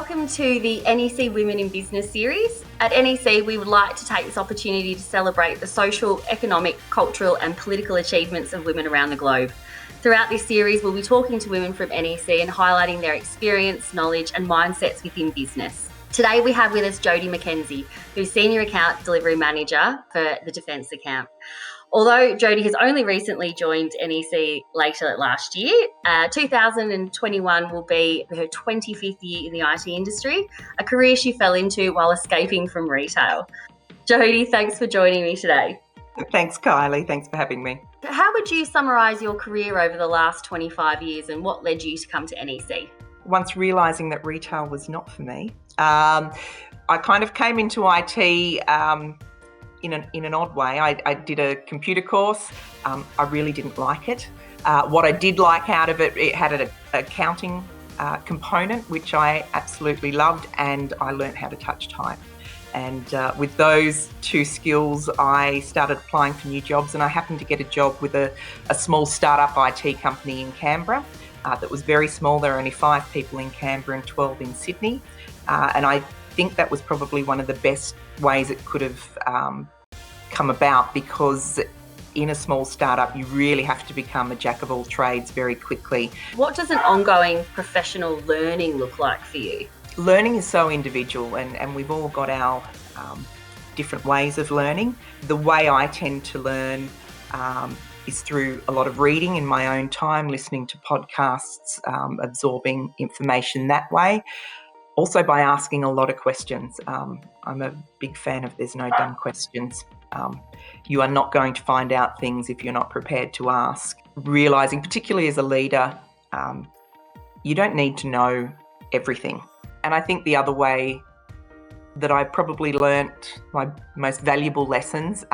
welcome to the NEC Women in Business series. At NEC, we would like to take this opportunity to celebrate the social, economic, cultural and political achievements of women around the globe. Throughout this series, we'll be talking to women from NEC and highlighting their experience, knowledge and mindsets within business. Today we have with us Jodie McKenzie, who's Senior Account Delivery Manager for the Defence account. Although Jodie has only recently joined NEC later last year, 2021 will be her 25th year in the IT industry, a career she fell into while escaping from retail. Jodie, thanks for joining me today. Thanks, Kylie. Thanks for having me. How would you summarise your career over the last 25 years and what led you to come to NEC? Once realising that retail was not for me, I kind of came into IT in an odd way. I did a computer course. I really didn't like it. What I did like out of it, it had an accounting component, which I absolutely loved, and I learnt how to touch type. And with those two skills, I started applying for new jobs, and I happened to get a job with a small startup IT company in Canberra that was very small. There were only 5 people in Canberra and 12 in Sydney. And I think that was probably one of the best ways it could have come about, because in a small startup, you really have to become a jack of all trades very quickly. What does an ongoing professional learning look like for you? Learning is so individual, and we've all got our different ways of learning. The way I tend to learn is through a lot of reading in my own time, listening to podcasts, absorbing information that way. Also by asking a lot of questions. I'm a big fan of there's no dumb questions. You are not going to find out things if you're not prepared to ask. Realising, particularly as a leader, you don't need to know everything. And I think the other way that I probably learnt my most valuable lessons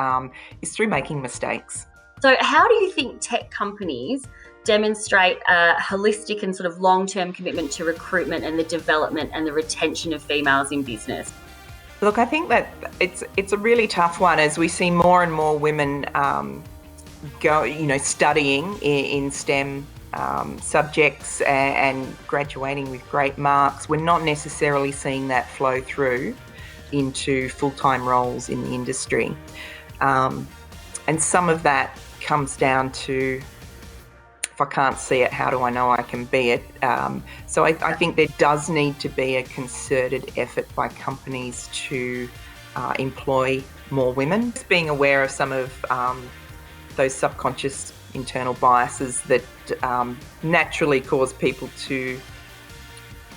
is through making mistakes. So how do you think tech companies demonstrate a holistic and sort of long-term commitment to recruitment and the development and the retention of females in business? Look, I think that it's a really tough one as we see more and more women studying in STEM subjects and graduating with great marks. We're not necessarily seeing that flow through into full-time roles in the industry. And some of that comes down to, if I can't see it, how do I know I can be it? So I think there does need to be a concerted effort by companies to employ more women. Just being aware of some of those subconscious internal biases that naturally cause people to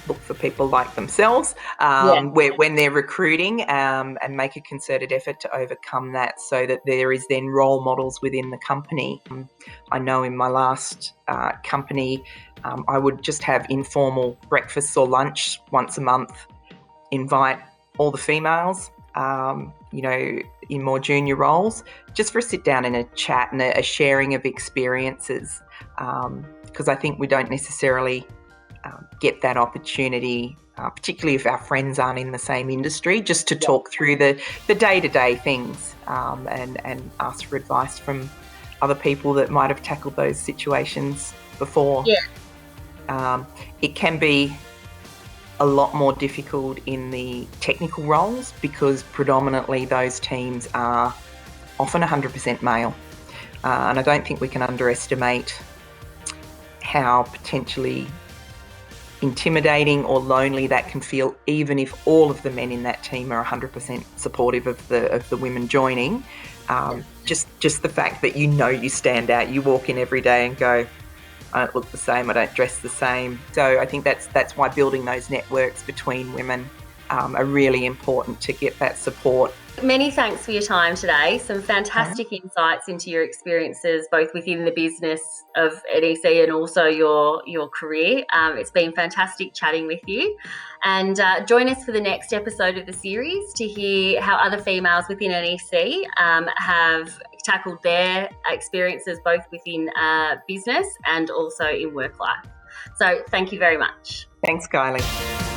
look for people like themselves when they're recruiting, and make a concerted effort to overcome that so that there is then role models within the company. I know in my last company, I would just have informal breakfasts or lunch once a month, invite all the females, in more junior roles, just for a sit down and a chat and a sharing of experiences, because I think we don't necessarily get that opportunity, particularly if our friends aren't in the same industry, just to talk through the day-to-day things and ask for advice from other people that might have tackled those situations before. It can be a lot more difficult in the technical roles because predominantly those teams are often 100% male. And I don't think we can underestimate how potentially intimidating or lonely that can feel, even if all of the men in that team are 100% supportive of the women joining. Just the fact that you stand out, you walk in every day and go, I don't look the same, I don't dress the same. So I think that's why building those networks between women are really important to get that support. Many thanks for your time today. Some fantastic insights into your experiences, both within the business of NEC and also your career. It's been fantastic chatting with you. And join us for the next episode of the series to hear how other females within NEC have tackled their experiences both within business and also in work life. So thank you very much. Thanks, Kylie.